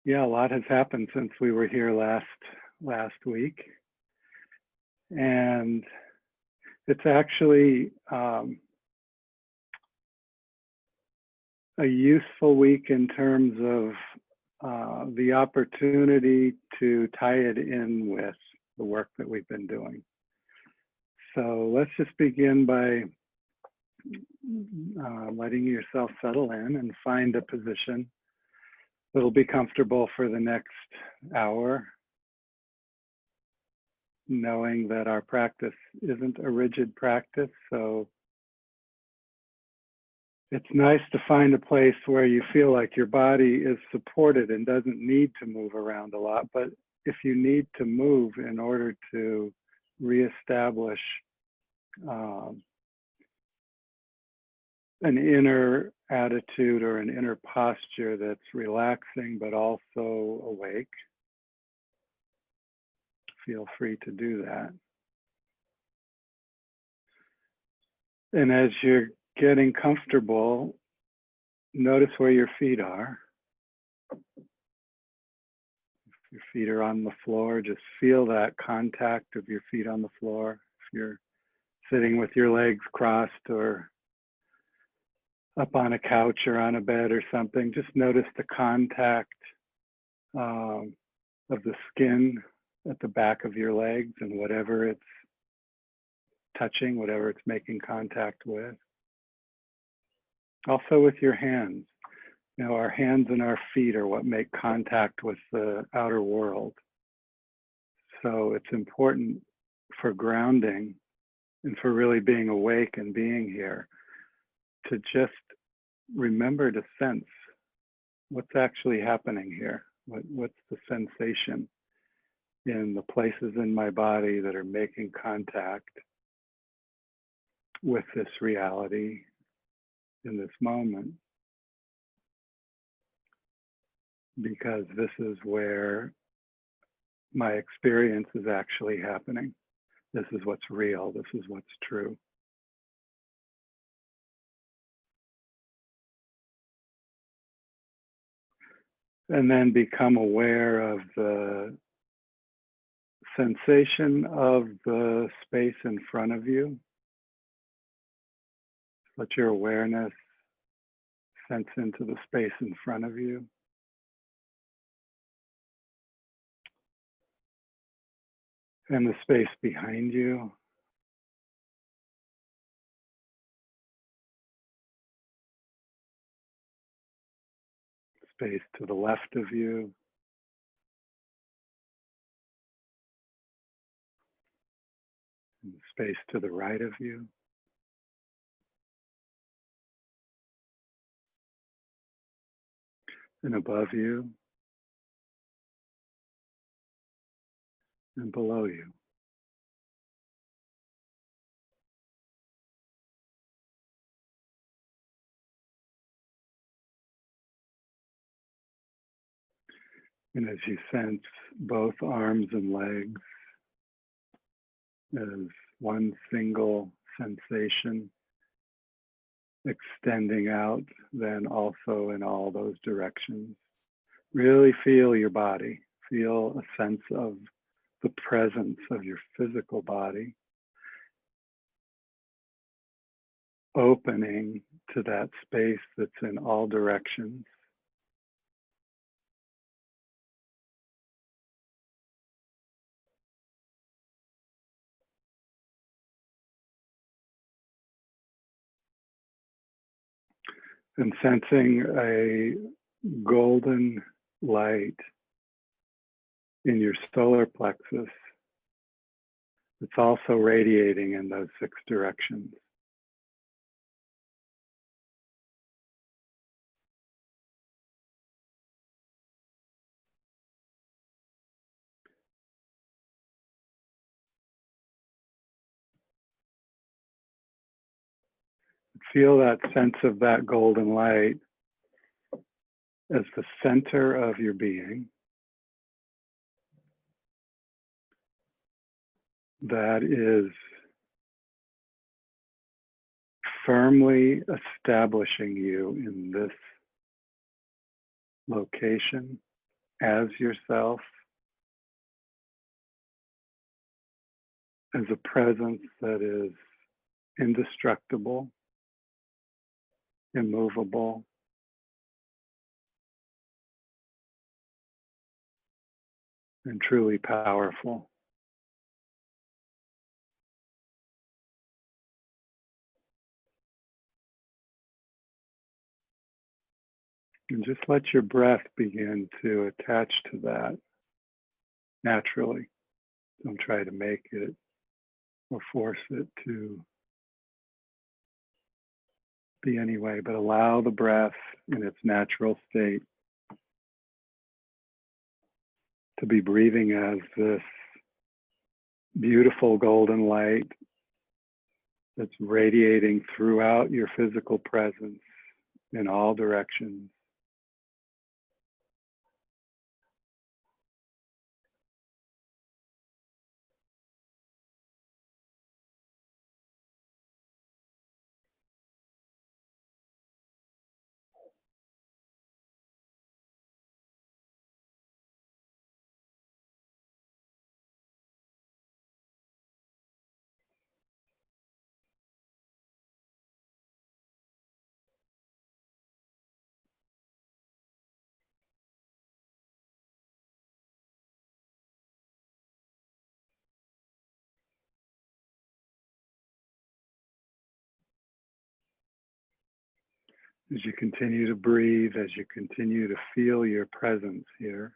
Yeah, a lot has happened since we were here last week, and it's actually a useful week in terms of the opportunity to tie it in with the work that we've been doing. So let's just begin by letting yourself settle in and find a position that'll be comfortable for the next hour, knowing that our practice isn't a rigid practice. So it's nice to find a place where you feel like your body is supported and doesn't need to move around a lot. But if you need to move in order to reestablish an inner attitude or an inner posture that's relaxing but also awake, feel free to do that. And as you're getting comfortable, notice where your feet are. If your feet are on the floor, just feel that contact of your feet on the floor. If you're sitting with your legs crossed or up on a couch or on a bed or something, just notice the contact of the skin at the back of your legs and whatever it's touching, whatever it's making contact with. Also with your hands. You know, our hands and our feet are what make contact with the outer world. So it's important for grounding and for really being awake and being here to just remember to sense what's actually happening here. What's the sensation in the places in my body that are making contact with this reality in this moment? Because this is where my experience is actually happening. This is what's real. This is what's true. And then become aware of the sensation of the space in front of you. Let your awareness sense into the space in front of you. And the space behind you. Space to the left of you. And space to the right of you. And above you. And below you. And as you sense both arms and legs as one single sensation, extending out then also in all those directions. Really feel your body. Feel a sense of the presence of your physical body, opening to that space that's in all directions. And sensing a golden light in your solar plexus. It's also radiating in those 6 directions. Feel that sense of that golden light as the center of your being. That is firmly establishing you in this location as yourself, as a presence that is indestructible, immovable, and truly powerful. And just let your breath begin to attach to that naturally. Don't try to make it or force it to be any way, but allow the breath in its natural state to be breathing as this beautiful golden light that's radiating throughout your physical presence in all directions. As you continue to breathe, as you continue to feel your presence here,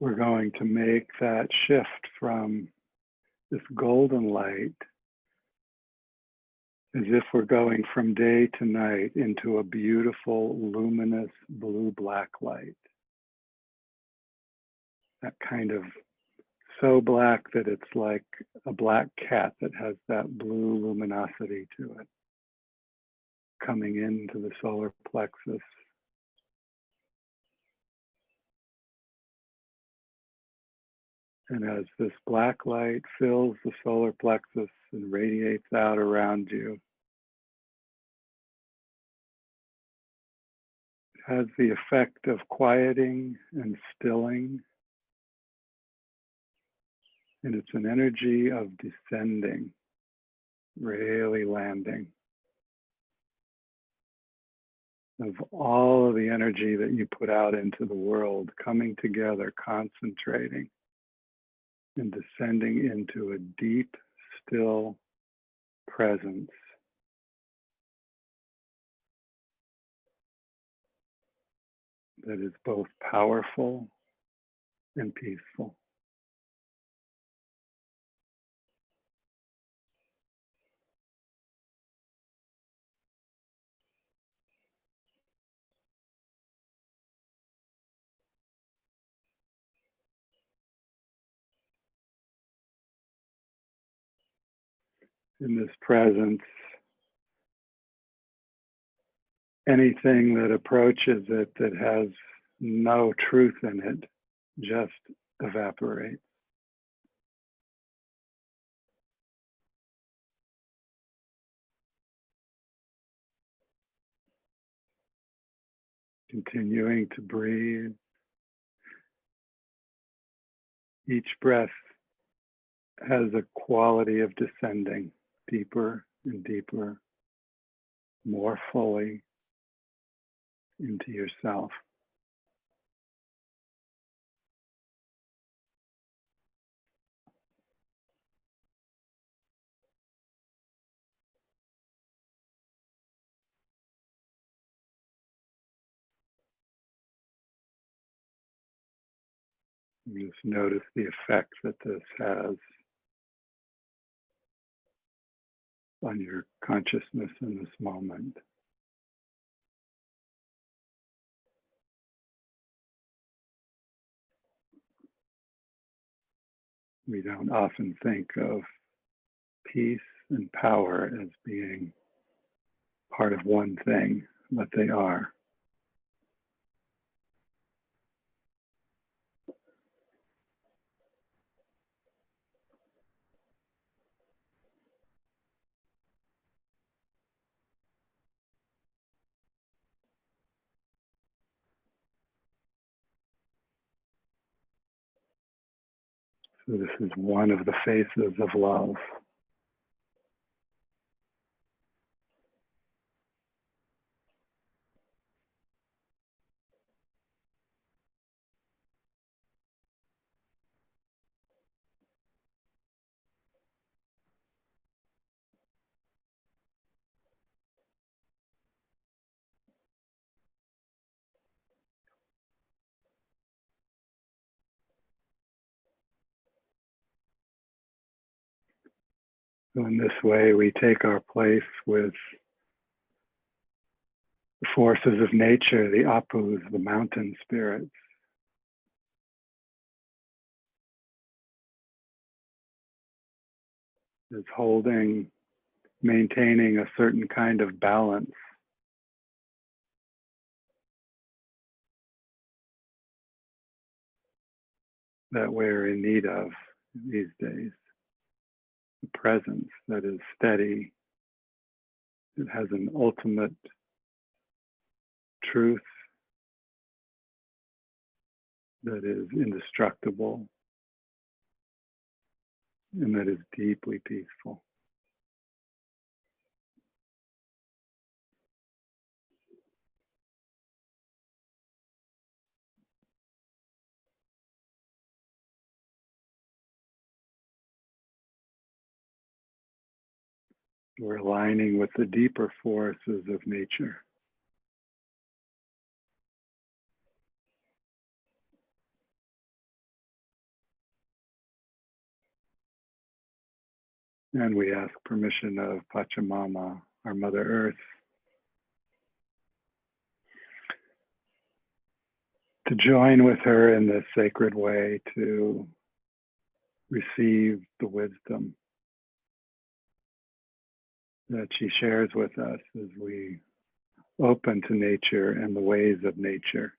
we're going to make that shift from this golden light as if we're going from day to night into a beautiful, luminous, blue-black light. That kind of so black that it's like a black cat that has that blue luminosity to it, coming into the solar plexus. And as this black light fills the solar plexus and radiates out around you, it has the effect of quieting and stilling. And it's an energy of descending, really landing, of all of the energy that you put out into the world, coming together, concentrating, and descending into a deep, still presence that is both powerful and peaceful. In this presence, anything that approaches it that has no truth in it just evaporates. Continuing to breathe. Each breath has a quality of descending deeper and deeper, more fully into yourself. You just notice the effect that this has on your consciousness in this moment. We don't often think of peace and power as being part of one thing, but they are. So this is one of the faces of love. So in this way, we take our place with the forces of nature, the apus, the mountain spirits. Is holding, maintaining a certain kind of balance that we're in need of these days. The presence that is steady, it has an ultimate truth that is indestructible and that is deeply peaceful. We're aligning with the deeper forces of nature. And we ask permission of Pachamama, our Mother Earth, to join with her in this sacred way to receive the wisdom that she shares with us as we open to nature and the ways of nature.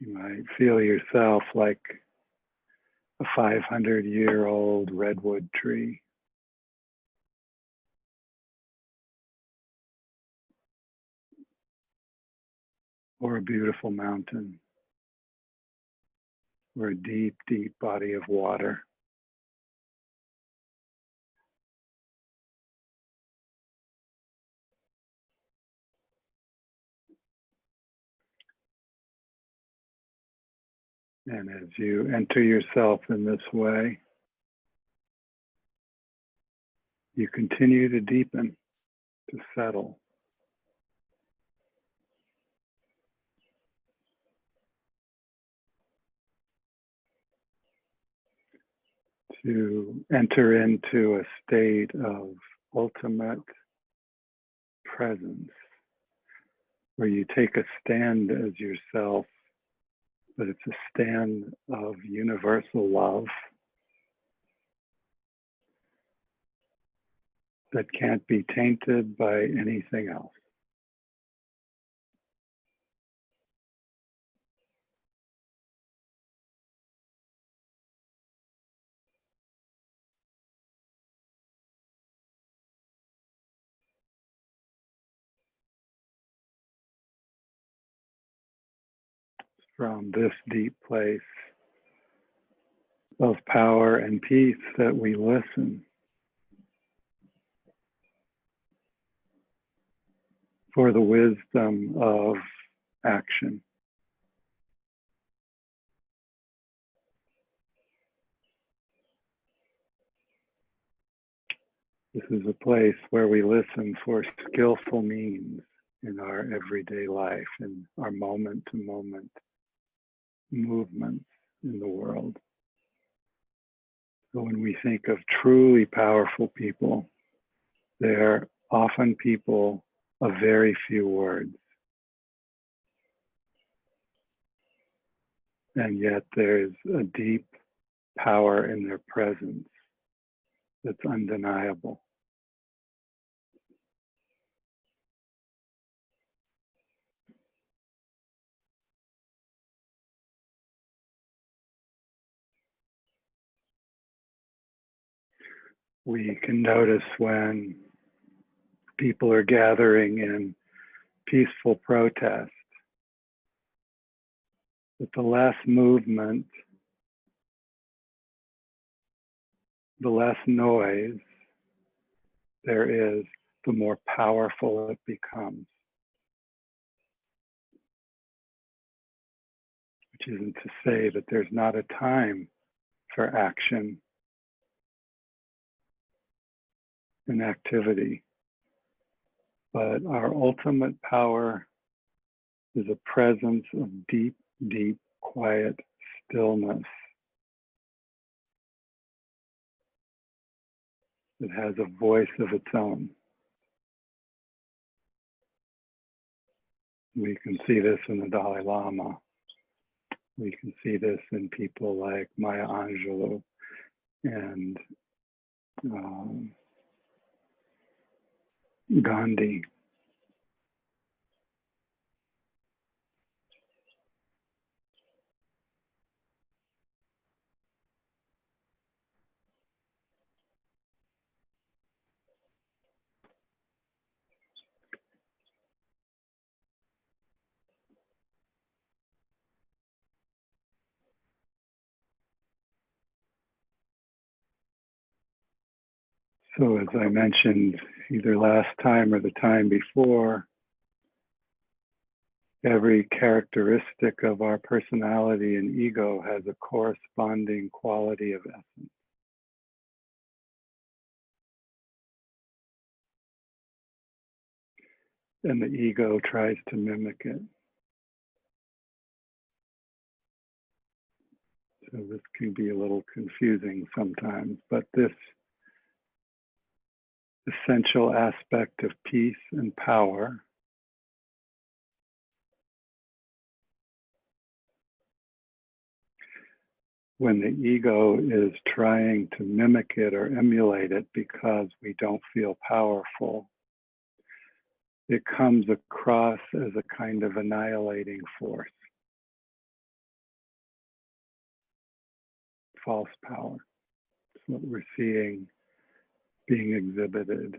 You might feel yourself like a 500-year-old redwood tree. Or a beautiful mountain. Or a deep, deep body of water. And as you enter yourself in this way, you continue to deepen, to settle. To enter into a state of ultimate presence, where you take a stand as yourself, but it's a stand of universal love that can't be tainted by anything else. From this deep place of power and peace that we listen for the wisdom of action. This is a place where we listen for skillful means in our everyday life, in our moment-to-moment movements in the world. So when we think of truly powerful people, they're often people of very few words. And yet there's a deep power in their presence that's undeniable. We can notice when people are gathering in peaceful protest But the less movement, the less noise there is, the more powerful it becomes. Which isn't to say that there's not a time for action and activity, but our ultimate power is a presence of deep, deep, quiet stillness that has a voice of its own. We can see this in the Dalai Lama. We can see this in people like Maya Angelou and Gandhi. So as I mentioned, either last time or the time before, every characteristic of our personality and ego has a corresponding quality of essence. And the ego tries to mimic it. So this can be a little confusing sometimes, but this essential aspect of peace and power when the ego is trying to mimic it or emulate it because we don't feel powerful, it comes across as a kind of annihilating force, false power. It's what we're seeing being exhibited.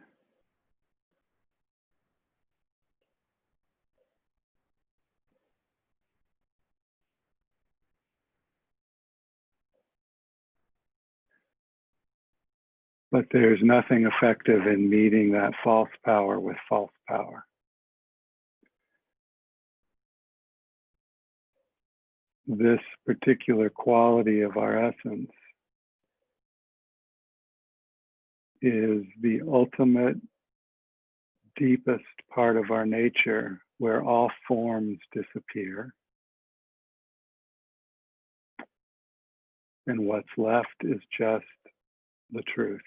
But there's nothing effective in meeting that false power with false power. This particular quality of our essence is the ultimate, deepest part of our nature where all forms disappear. And what's left is just the truth.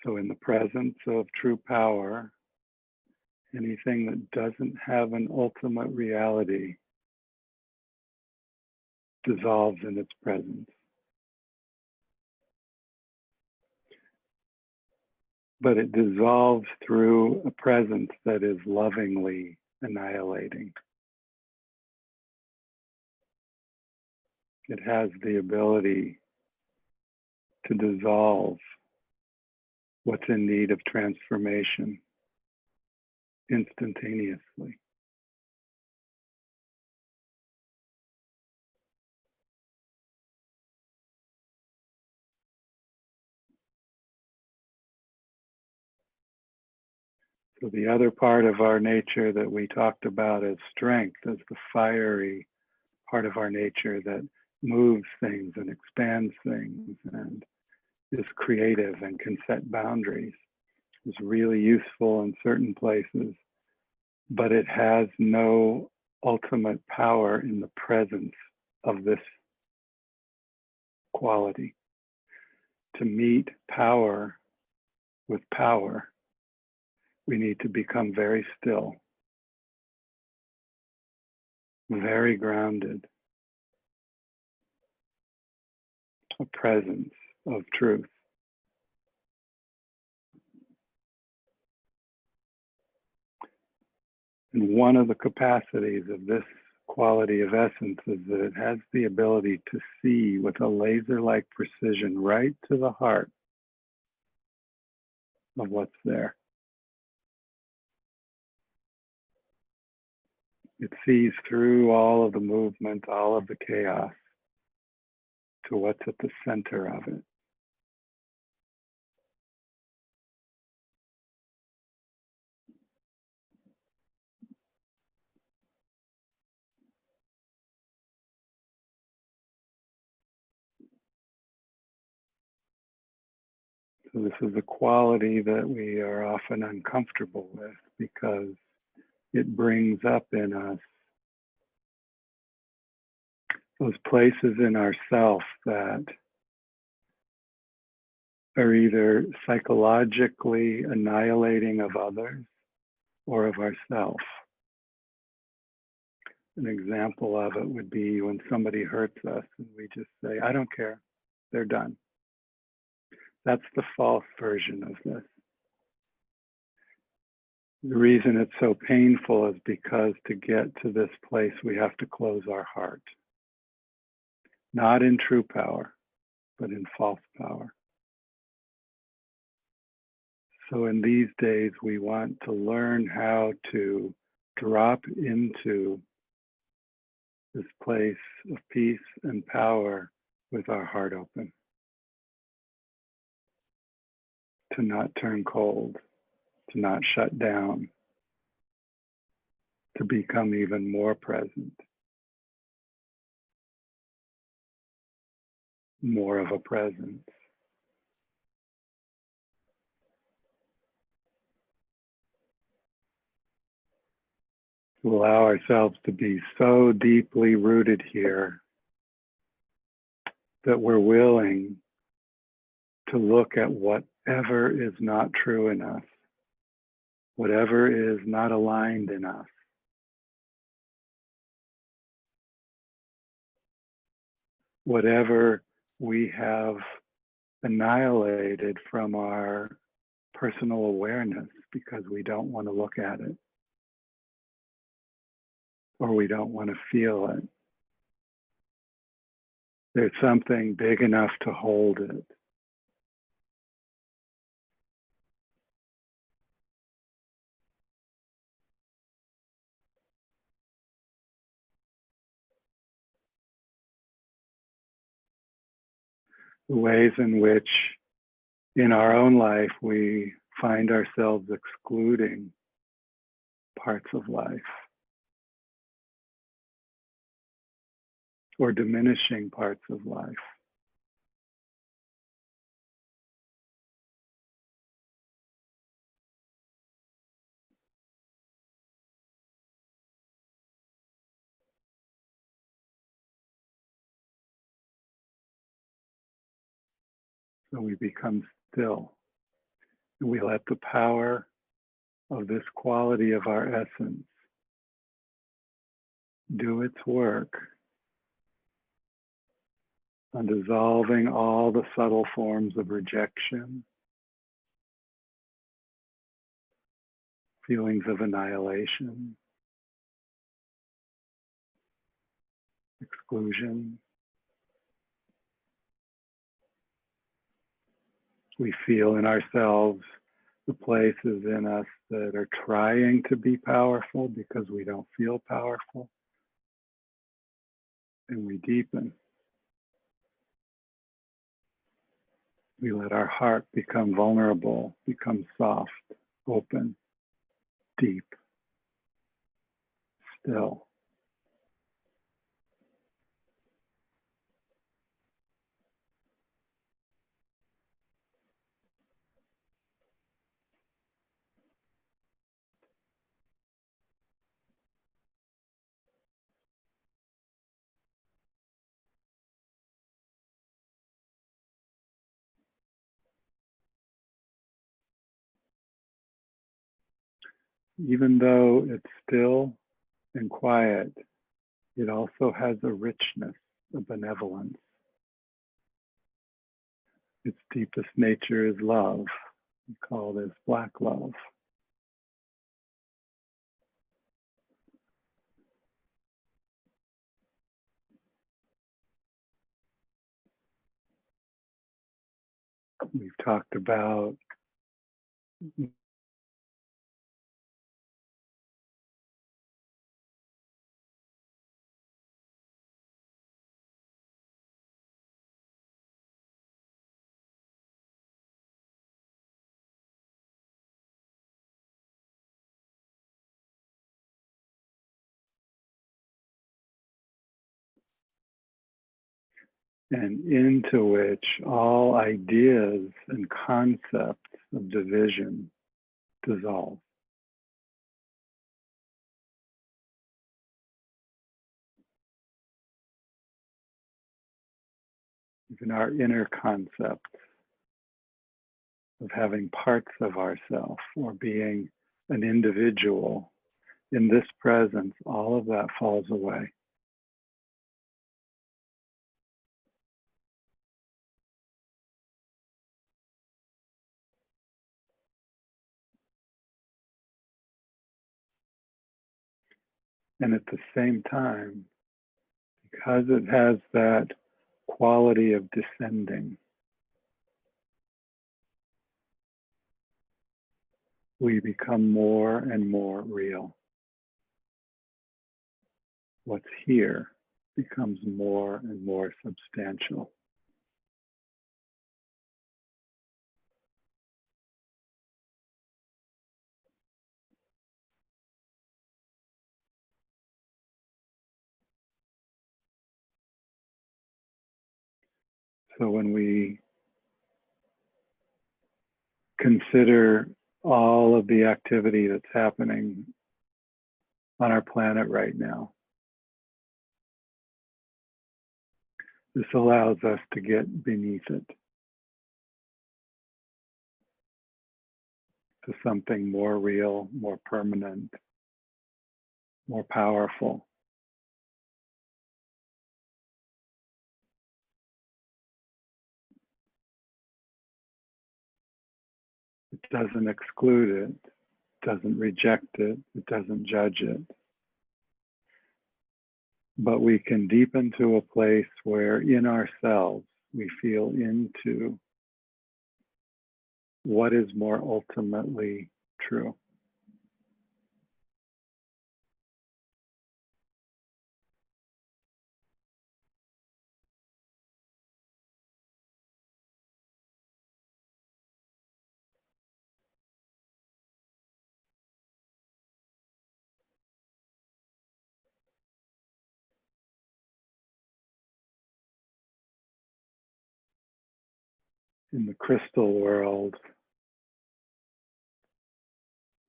So in the presence of true power, anything that doesn't have an ultimate reality dissolves in its presence. But it dissolves through a presence that is lovingly annihilating. It has the ability to dissolve what's in need of transformation instantaneously. So the other part of our nature that we talked about as strength, as the fiery part of our nature that moves things and expands things and is creative and can set boundaries, is really useful in certain places, but it has no ultimate power in the presence of this quality. To meet power with power, we need to become very still, very grounded, a presence of truth. And one of the capacities of this quality of essence is that it has the ability to see with a laser-like precision right to the heart of what's there. It sees through all of the movement, all of the chaos, to what's at the center of it. So this is a quality that we are often uncomfortable with because it brings up in us those places in ourself that are either psychologically annihilating of others or of ourself. An example of it would be when somebody hurts us and we just say, I don't care, they're done. That's the false version of this. The reason it's so painful is because to get to this place, we have to close our heart. Not in true power, but in false power. So in these days, we want to learn how to drop into this place of peace and power with our heart open. To not turn cold, to not shut down, to become even more present, more of a presence. To allow ourselves to be so deeply rooted here that we're willing to look at whatever is not true in us, whatever is not aligned in us. Whatever we have annihilated from our personal awareness because we don't want to look at it or we don't want to feel it. There's something big enough to hold it. The ways in which in our own life we find ourselves excluding parts of life or diminishing parts of life. So we become still and we let the power of this quality of our essence do its work on dissolving all the subtle forms of rejection, feelings of annihilation, exclusion. We feel in ourselves the places in us that are trying to be powerful because we don't feel powerful, and we deepen. We let our heart become vulnerable, become soft, open, deep, still. Even though it's still and quiet, it also has a richness, a benevolence. Its deepest nature is love. We call this black love. We've talked about And into which all ideas and concepts of division dissolve. Even our inner concepts of having parts of ourself or being an individual in this presence, all of that falls away. And at the same time, because it has that quality of descending, we become more and more real. What's here becomes more and more substantial. So when we consider all of the activity that's happening on our planet right now, this allows us to get beneath it, to something more real, more permanent, more powerful. It doesn't exclude it, doesn't reject it, it doesn't judge it. But we can deepen to a place where in ourselves we feel into what is more ultimately true. In the crystal world,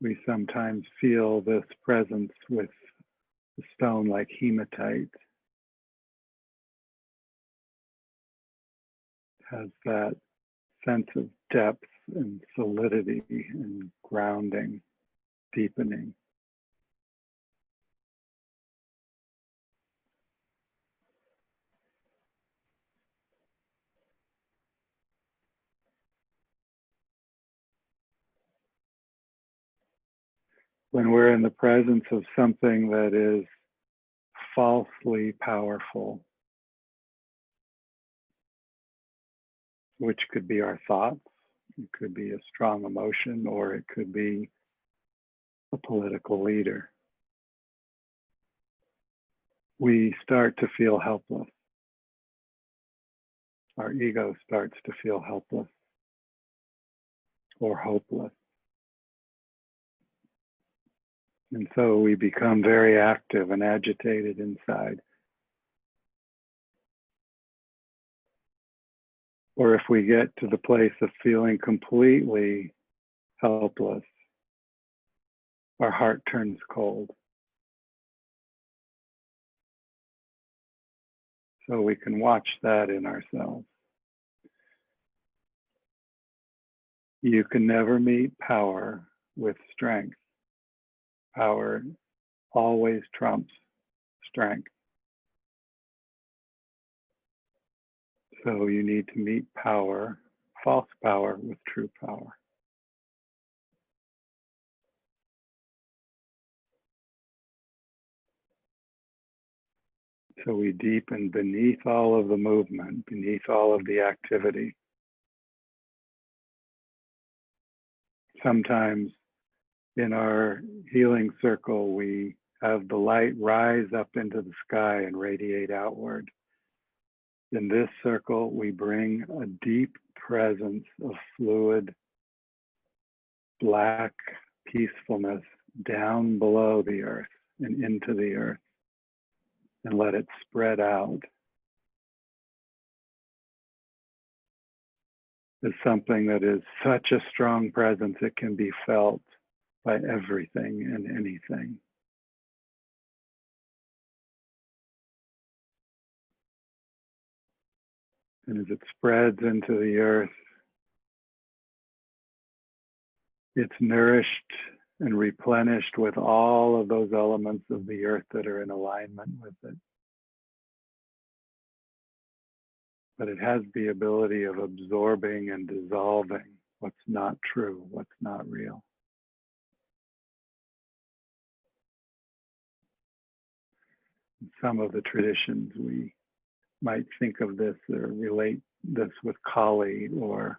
we sometimes feel this presence with a stone like hematite. It has that sense of depth and solidity and grounding, deepening. When we're in the presence of something that is falsely powerful, which could be our thoughts, it could be a strong emotion, or it could be a political leader, we start to feel helpless. Our ego starts to feel helpless or hopeless. And so we become very active and agitated inside. Or if we get to the place of feeling completely helpless, our heart turns cold. So we can watch that in ourselves. You can never meet power with strength. Power always trumps strength. So you need to meet power, false power, with true power. So we deepen beneath all of the movement, beneath all of the activity. sometimes in our healing circle, we have the light rise up into the sky and radiate outward. In this circle, we bring a deep presence of fluid, black peacefulness down below the earth and into the earth, and let it spread out as something that is such a strong presence it can be felt by everything and anything. And as it spreads into the earth, it's nourished and replenished with all of those elements of the earth that are in alignment with it. But it has the ability of absorbing and dissolving what's not true, what's not real. In some of the traditions, we might think of this or relate this with Kali or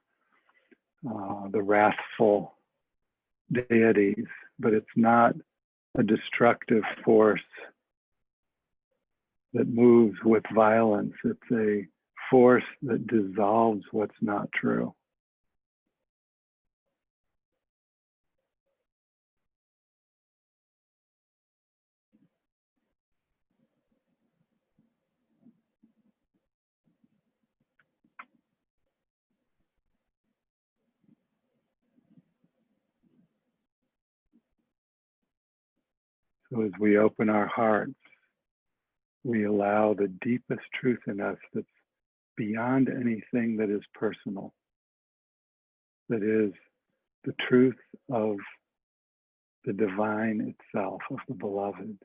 the wrathful deities, but it's not a destructive force that moves with violence. It's a force that dissolves what's not true. So as we open our hearts, we allow the deepest truth in us that's beyond anything that is personal, that is the truth of the divine itself, of the beloved,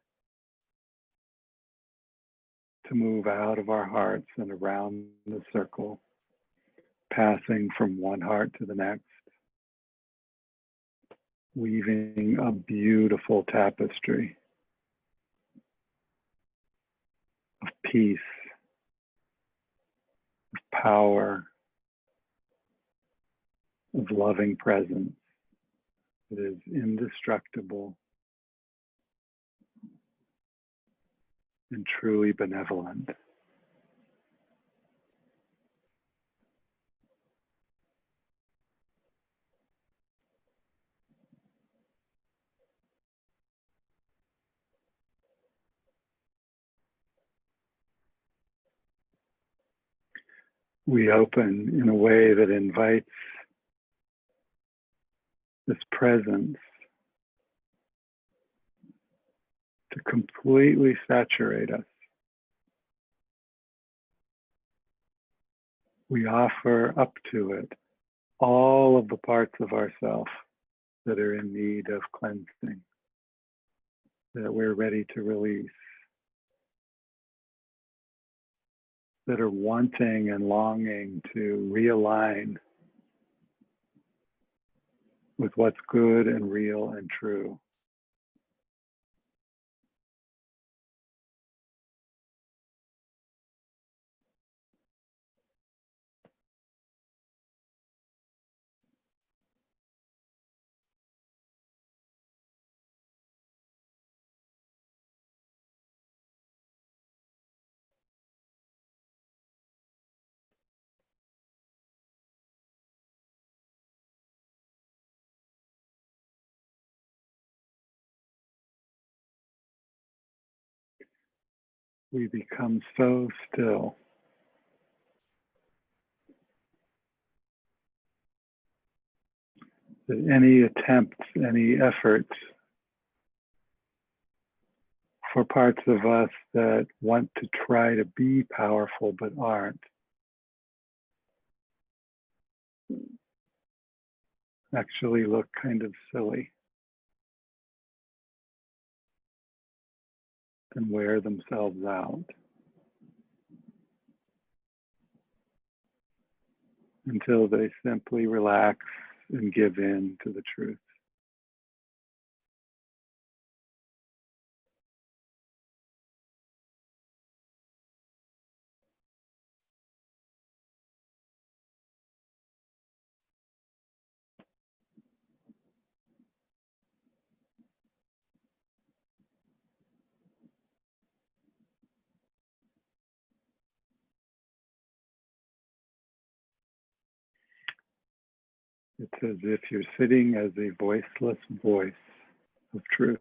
to move out of our hearts and around the circle, passing from one heart to the next, weaving a beautiful tapestry of peace, of power, of loving presence that is indestructible and truly benevolent. We open in a way that invites this presence to completely saturate us. We offer up to it all of the parts of ourself that are in need of cleansing, that we're ready to release, that are wanting and longing to realign with what's good and real and true. We become so still that any attempts, any efforts for parts of us that want to try to be powerful but aren't, actually look kind of silly and wear themselves out until they simply relax and give in to the truth. It's as if you're sitting as a voiceless voice of truth.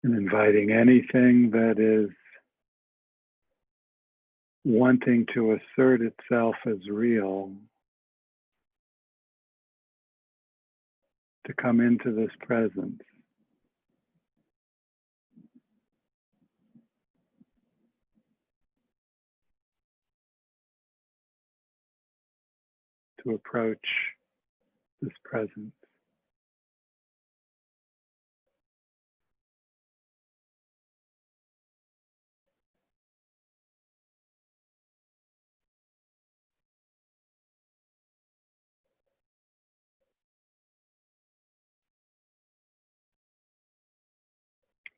And inviting anything that is wanting to assert itself as real to come into this presence. To approach this presence.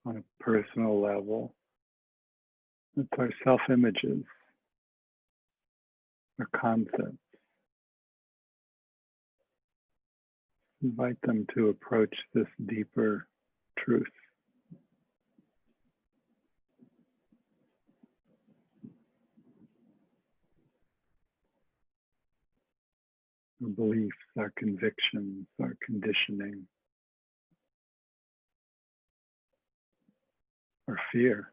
On a personal level, it's our self-images, our concepts. Invite them to approach this deeper truth. Our beliefs, our convictions, our conditioning, our fear.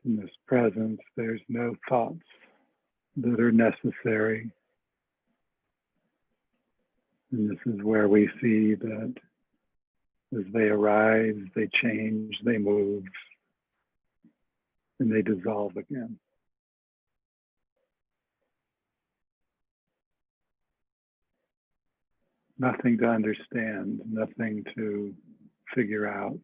In this presence, there's no thoughts that are necessary. And this is where we see that as they arise, they change, they move, and they dissolve again. Nothing to understand, nothing to figure out.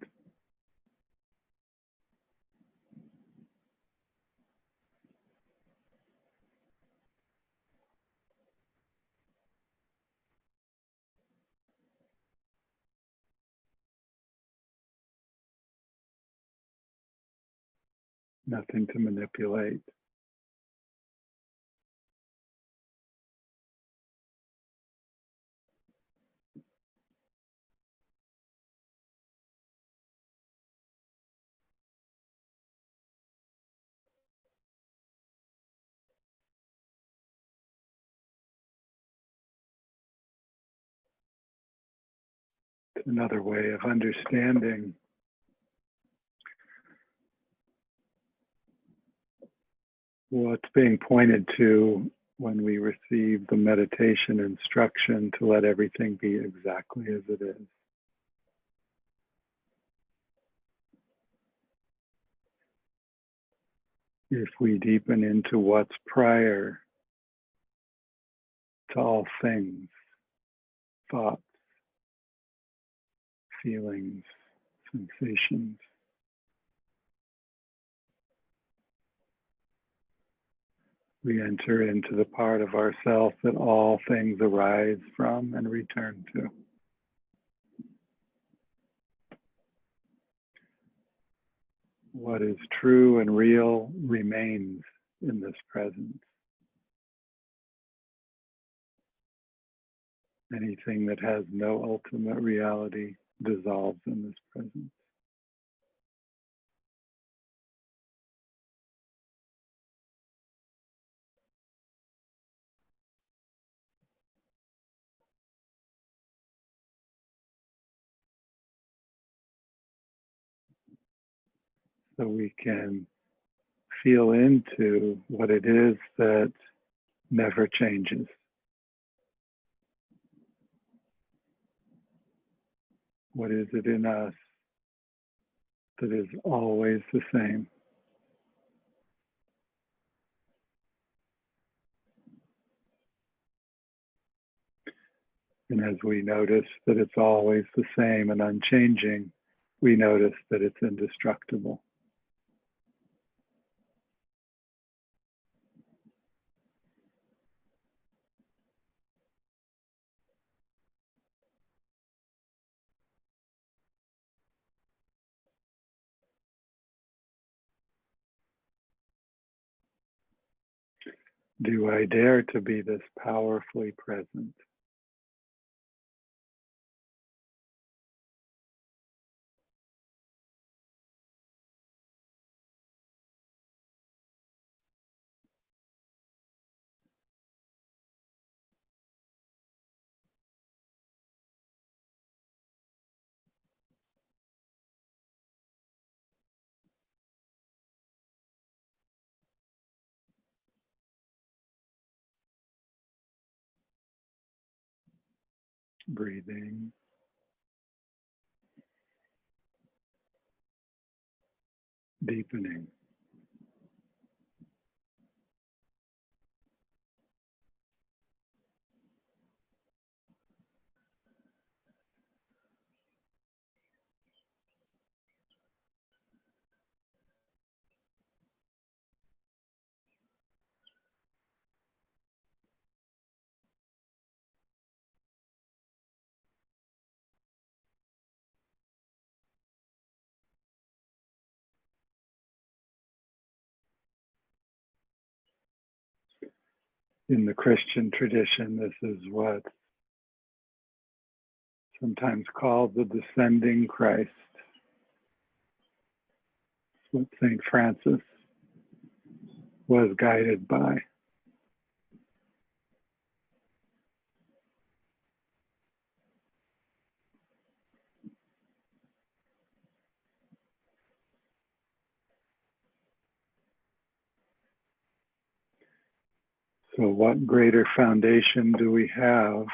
Nothing to manipulate. It's another way of understanding what's being pointed to when we receive the meditation instruction to let everything be exactly as it is. If we deepen into what's prior to all things, thoughts, feelings, sensations, we enter into the part of ourself that all things arise from and return to. What is true and real remains in this presence. Anything that has no ultimate reality dissolves in this presence. So we can feel into what it is that never changes. What is it in us that is always the same? And as we notice that it's always the same and unchanging, we notice that it's indestructible. Do I dare to be this powerfully present? Breathing. Deepening. In the Christian tradition, this is what's sometimes called the descending Christ. It's what St. Francis was guided by. So what greater foundation do we have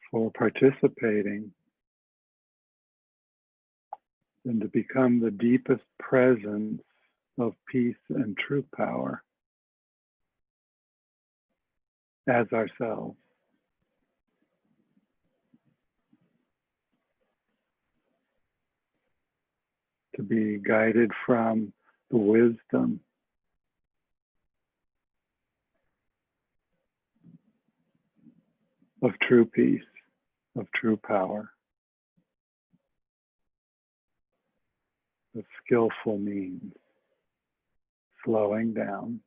for participating than to become the deepest presence of peace and true power as ourselves? To be guided from the wisdom of true peace, of true power, of skillful means, slowing down,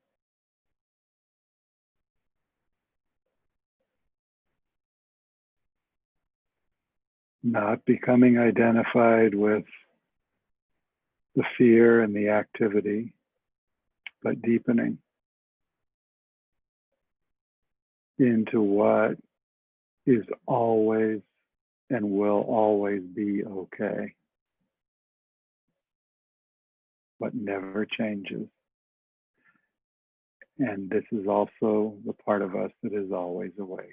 not becoming identified with the fear and the activity, but deepening into what is always and will always be okay, what never changes. And this is also the part of us that is always awake.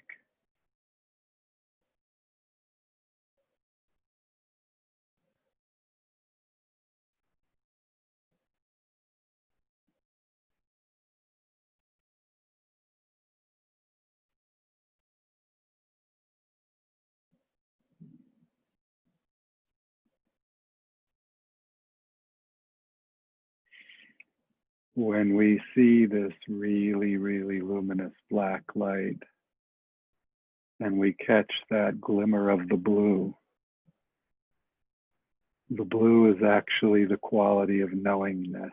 When we see this really, really luminous black light and we catch that glimmer of the blue is actually the quality of knowingness.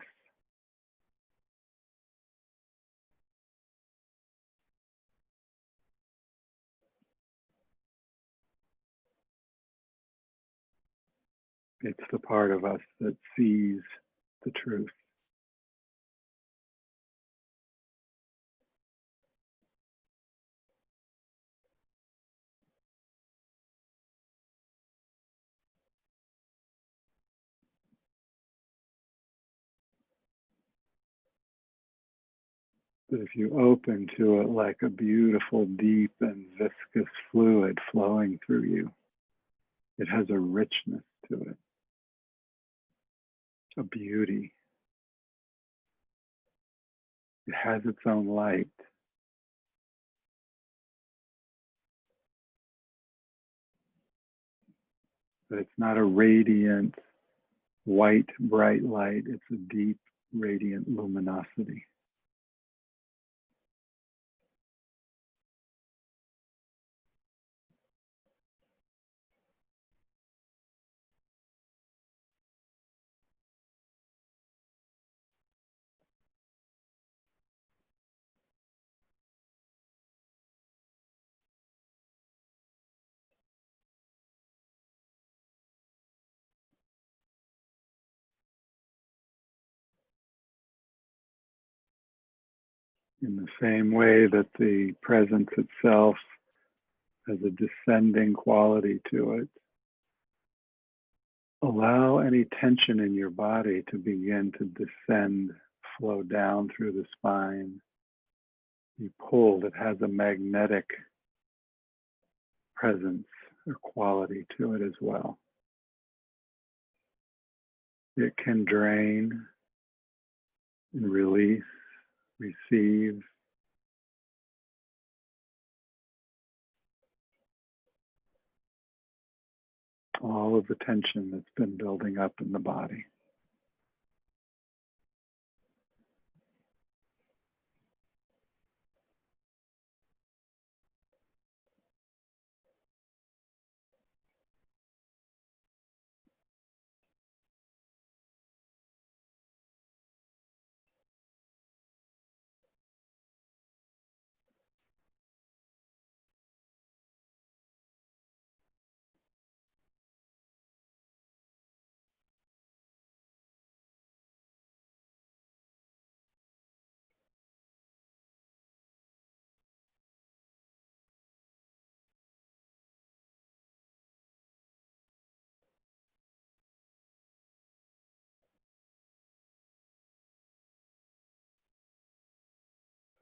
It's the part of us that sees the truth. But if you open to it like a beautiful, deep, and viscous fluid flowing through you, it has a richness to it, a beauty. It has its own light. But it's not a radiant, white, bright light. It's a deep, radiant luminosity. In the same way that the presence itself has a descending quality to it, allow any tension in your body to begin to descend, flow down through the spine. Be pulled. It has a magnetic presence or quality to it as well. It can drain and release, receive. All of the tension that's been building up in the body.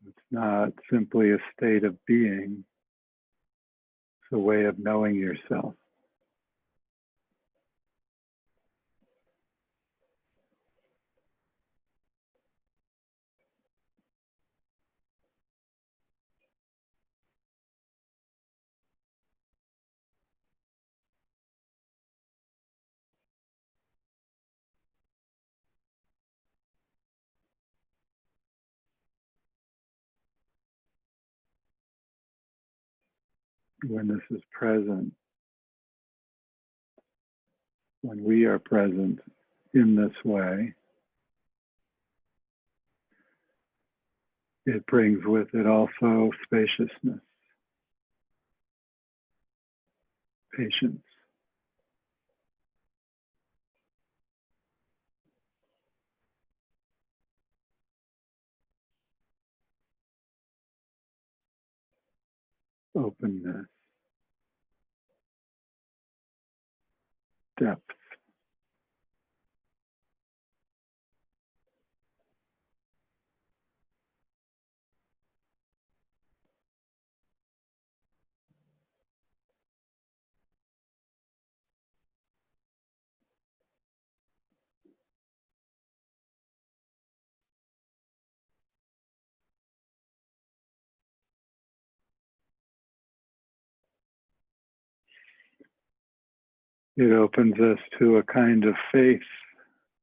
It's not simply a state of being, it's a way of knowing yourself. When this is present, when we are present in this way, it brings with it also spaciousness, patience, openness, depth. It opens us to a kind of faith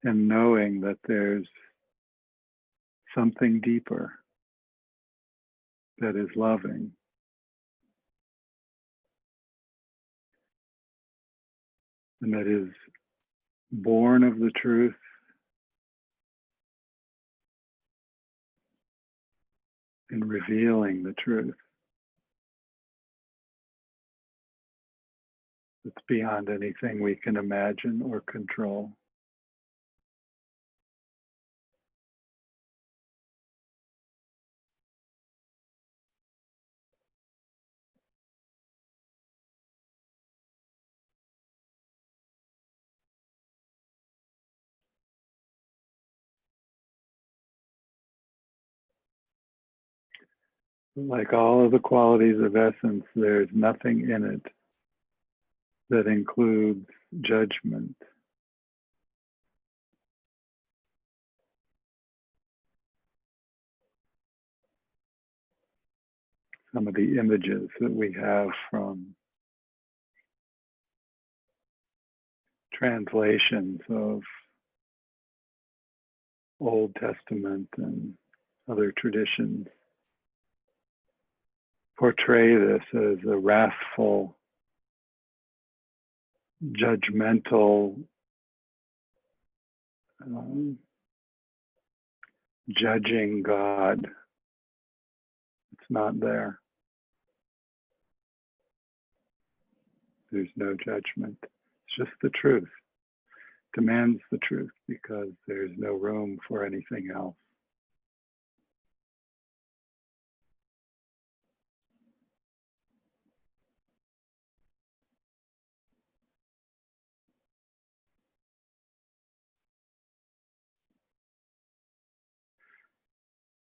and knowing that there's something deeper that is loving, and that is born of the truth and revealing the truth. It's beyond anything we can imagine or control. Like all of the qualities of essence, there's nothing in it that includes judgment. Some of the images that we have from translations of Old Testament and other traditions portray this as a wrathful, judgmental, judging God. It's not there. There's no judgment. It's just the truth. Demands the truth because there's no room for anything else.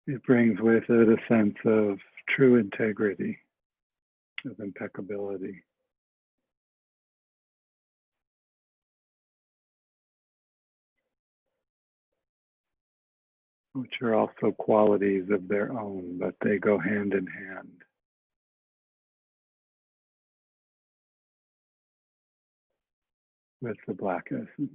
It brings with it a sense of true integrity, of impeccability. Which are also qualities of their own, but they go hand in hand. With the black essence.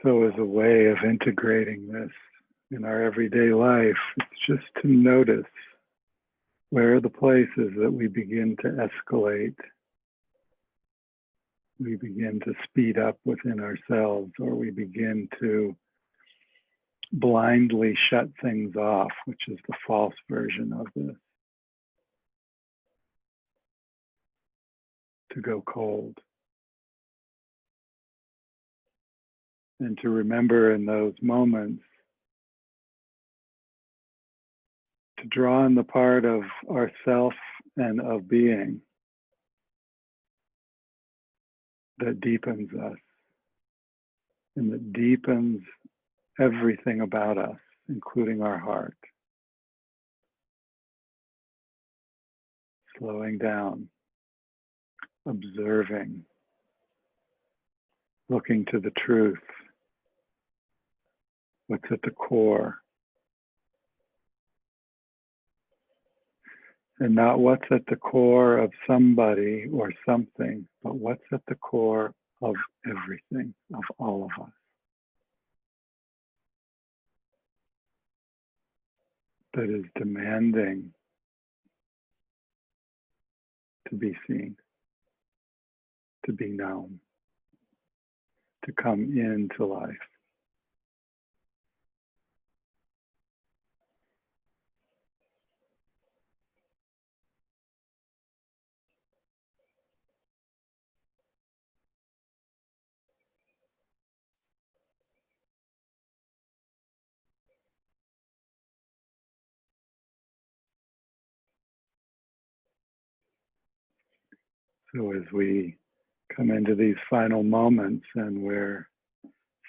So as a way of integrating this in our everyday life, it's just to notice where are the places that we begin to escalate, we begin to speed up within ourselves, or we begin to blindly shut things off, which is the false version of this. To go cold. And to remember in those moments to draw in the part of ourself and of being that deepens us and that deepens everything about us, including our heart. Slowing down, observing, looking to the truth, what's at the core. And not what's at the core of somebody or something, but what's at the core of everything, of all of us. That is demanding to be seen, to be known, to come into life. So as we come into these final moments and we're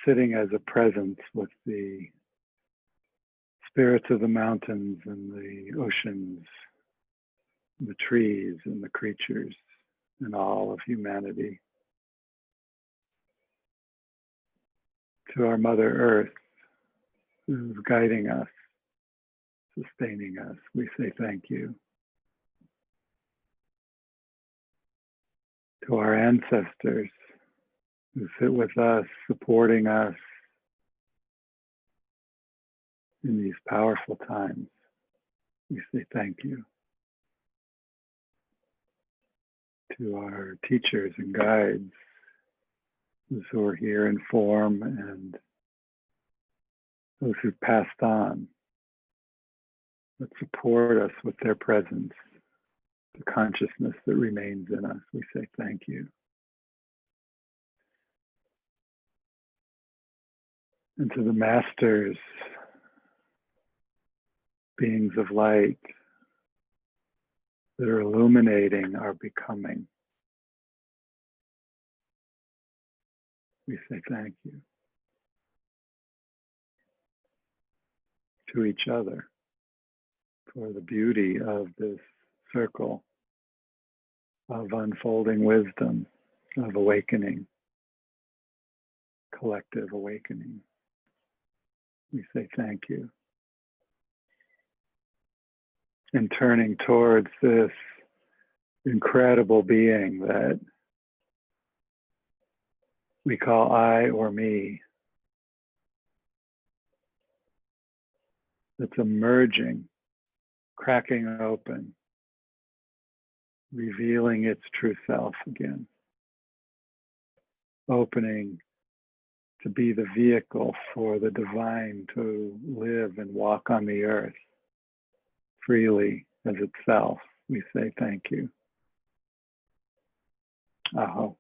sitting as a presence with the spirits of the mountains and the oceans, the trees and the creatures and all of humanity, to our Mother Earth who's guiding us, sustaining us, we say thank you. To our ancestors who sit with us, supporting us in these powerful times, we say thank you. to our teachers and guides, those who are here in form and those who've passed on, that support us with their presence, the consciousness that remains in us. We say thank you. And to the masters, beings of light that are illuminating our becoming, we say thank you. To each other for the beauty of this circle of unfolding wisdom, of awakening, collective awakening. We say thank you. And turning towards this incredible being that we call I or me, that's emerging, cracking open, revealing its true self again, opening to be the vehicle for the divine to live and walk on the earth freely as itself. We say thank you. Aho.